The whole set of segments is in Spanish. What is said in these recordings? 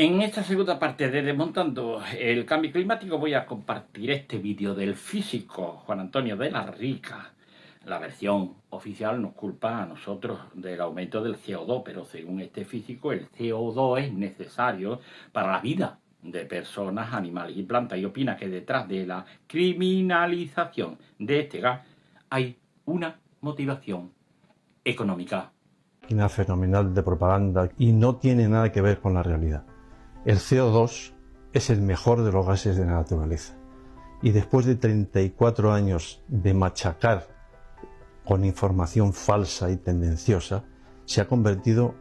En esta segunda parte de Desmontando el Cambio Climático voy a compartir este vídeo del físico Juan Antonio de la Rica. La versión oficial nos culpa a nosotros del aumento del CO2, pero según este físico el CO2 es necesario para la vida de personas, animales y plantas, y opina que detrás de la criminalización de este gas hay una motivación económica. Una fenomenal de propaganda y no tiene nada que ver con la realidad. El CO2 es el mejor de los gases de la naturaleza y después de 34 años de machacar con información falsa y tendenciosa, se ha convertido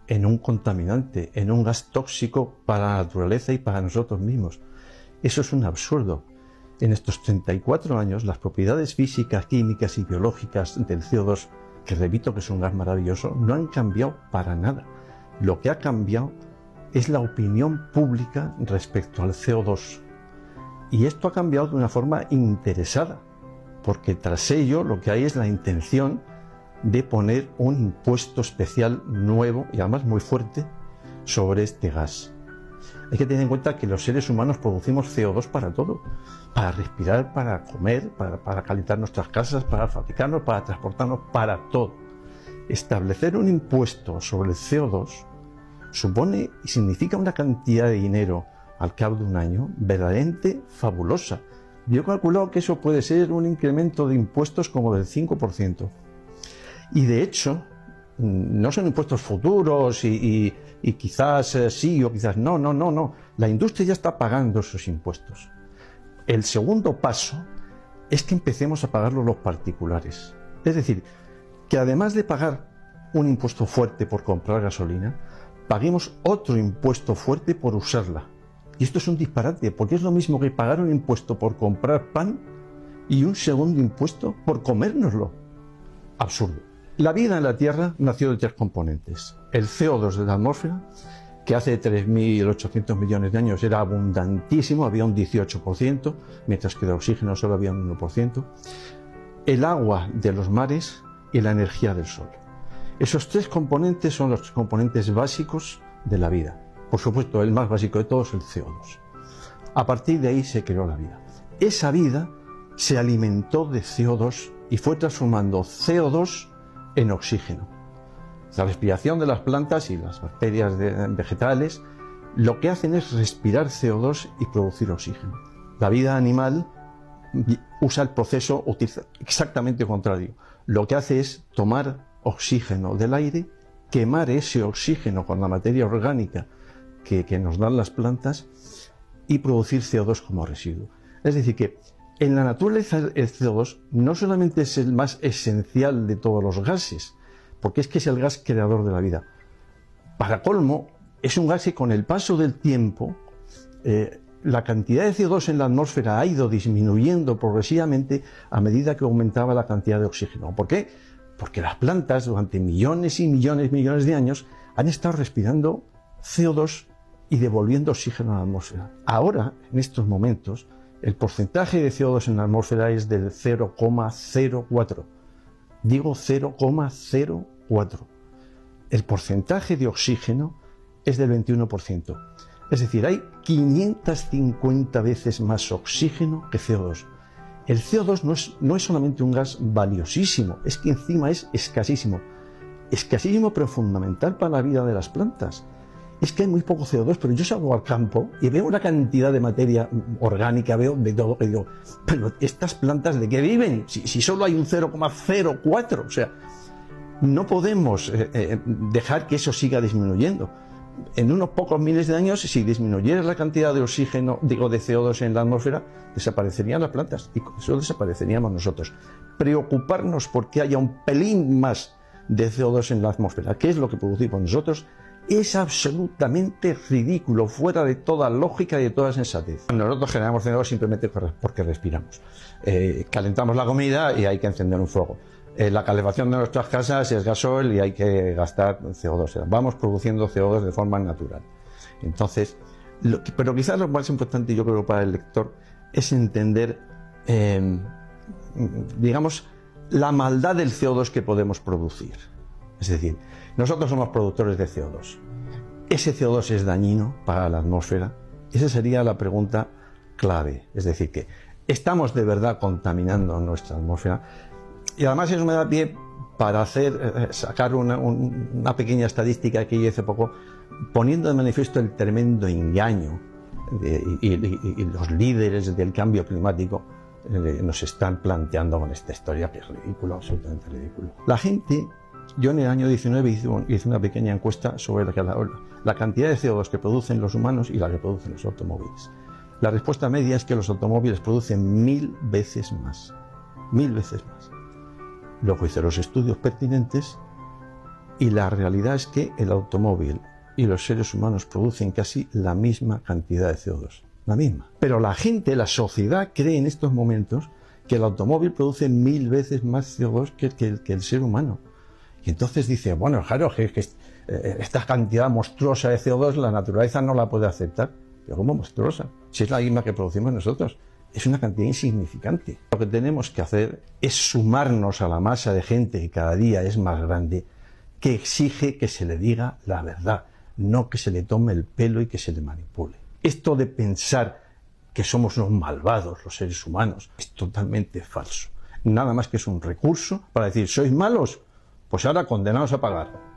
en un contaminante, en un gas tóxico para la naturaleza y para nosotros mismos. Eso es un absurdo. En estos 34 años, las propiedades físicas, químicas y biológicas del CO2, que repito que es un gas maravilloso, no han cambiado para nada. Lo que ha cambiado es la opinión pública respecto al CO2. Y esto ha cambiado de una forma interesada, porque tras ello lo que hay es la intención de poner un impuesto especial nuevo y además muy fuerte sobre este gas. Hay que tener en cuenta que los seres humanos producimos CO2 para todo, para respirar, para comer, para calentar nuestras casas, para fabricarnos, para transportarnos, para todo. Establecer un impuesto sobre el CO2 supone y significa una cantidad de dinero al cabo de un año verdaderamente fabulosa. Yo he calculado que eso puede ser un incremento de impuestos como del 5%. Y de hecho, no son impuestos futuros y quizás sí o quizás no. La industria ya está pagando esos impuestos. El segundo paso es que empecemos a pagarlo los particulares. Es decir, que además de pagar un impuesto fuerte por comprar gasolina, paguemos otro impuesto fuerte por usarla. Y esto es un disparate, porque es lo mismo que pagar un impuesto por comprar pan y un segundo impuesto por comérnoslo. Absurdo. La vida en la Tierra nació de tres componentes. El CO2 de la atmósfera, que hace 3.800 millones de años era abundantísimo, había un 18%, mientras que de oxígeno solo había un 1%. El agua de los mares y la energía del sol. Esos tres componentes son los componentes básicos de la vida. Por supuesto, el más básico de todos es el CO2. A partir de ahí se creó la vida. Esa vida se alimentó de CO2 y fue transformando CO2 en oxígeno. La respiración de las plantas y las bacterias vegetales lo que hacen es respirar CO2 y producir oxígeno. La vida animal usa el proceso, utiliza exactamente contrario. Lo que hace es tomar oxígeno del aire, quemar ese oxígeno con la materia orgánica que nos dan las plantas y producir CO2 como residuo. Es decir, que en la naturaleza el CO2 no solamente es el más esencial de todos los gases, porque es que es el gas creador de la vida. Para colmo, es un gas que con el paso del tiempo la cantidad de CO2 en la atmósfera ha ido disminuyendo progresivamente a medida que aumentaba la cantidad de oxígeno. ¿Por qué? Porque las plantas durante millones y millones de años han estado respirando CO2 y devolviendo oxígeno a la atmósfera. Ahora, en estos momentos, el porcentaje de CO2 en la atmósfera es del 0,04. Digo 0,04. El porcentaje de oxígeno es del 21%. Es decir, hay 550 veces más oxígeno que CO2. El CO2 no es solamente un gas valiosísimo, es que encima es escasísimo. Escasísimo pero fundamental para la vida de las plantas. Es que hay muy poco CO2, pero yo salgo al campo y veo una cantidad de materia orgánica, veo de todo, y digo, pero ¿estas plantas de qué viven? Si solo hay un 0,04, o sea, no podemos dejar que eso siga disminuyendo. En unos pocos miles de años, si disminuyera la cantidad de oxígeno, de CO2 en la atmósfera, desaparecerían las plantas y con eso desapareceríamos nosotros. Preocuparnos porque haya un pelín más de CO2 en la atmósfera, que es lo que producimos nosotros, es absolutamente ridículo, fuera de toda lógica y de toda sensatez. Nosotros generamos CO2 simplemente porque respiramos. Calentamos la comida y hay que encender un fuego. La calefacción de nuestras casas es gasoil y hay que gastar CO2. Vamos produciendo CO2 de forma natural. Entonces, pero quizás lo más importante, yo creo, para el lector es entender, digamos, la maldad del CO2 que podemos producir. Es decir, nosotros somos productores de CO2. ¿Ese CO2 es dañino para la atmósfera? Esa sería la pregunta clave. Es decir, que estamos de verdad contaminando nuestra atmósfera. Y además eso me da pie para sacar una pequeña estadística que hice hace poco, poniendo de manifiesto el tremendo engaño y los líderes del cambio climático nos están planteando con esta historia, que es ridículo, absolutamente ridículo. La gente, yo en el año 19 hice una pequeña encuesta sobre la cantidad de CO2 que producen los humanos y la que producen los automóviles. La respuesta media es que los automóviles producen 1000 veces más. 1000 veces más. Luego hice los estudios pertinentes y la realidad es que el automóvil y los seres humanos producen casi la misma cantidad de CO2. La misma. Pero la gente, la sociedad, cree en estos momentos que el automóvil produce 1000 veces más CO2 que el ser humano. Y entonces dice, bueno, claro, que esta cantidad monstruosa de CO2 la naturaleza no la puede aceptar. Pero ¿cómo monstruosa? Si es la misma que producimos nosotros. Es una cantidad insignificante. Lo que tenemos que hacer es sumarnos a la masa de gente que cada día es más grande, que exige que se le diga la verdad, no que se le tome el pelo y que se le manipule. Esto de pensar que somos unos malvados los seres humanos es totalmente falso. Nada más que es un recurso para decir, ¿sois malos? Pues ahora condenados a pagar.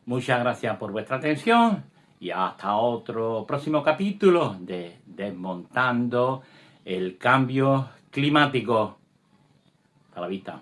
Muchas gracias por vuestra atención y hasta otro próximo capítulo de Desmontando el Cambio Climático. Hasta la vista.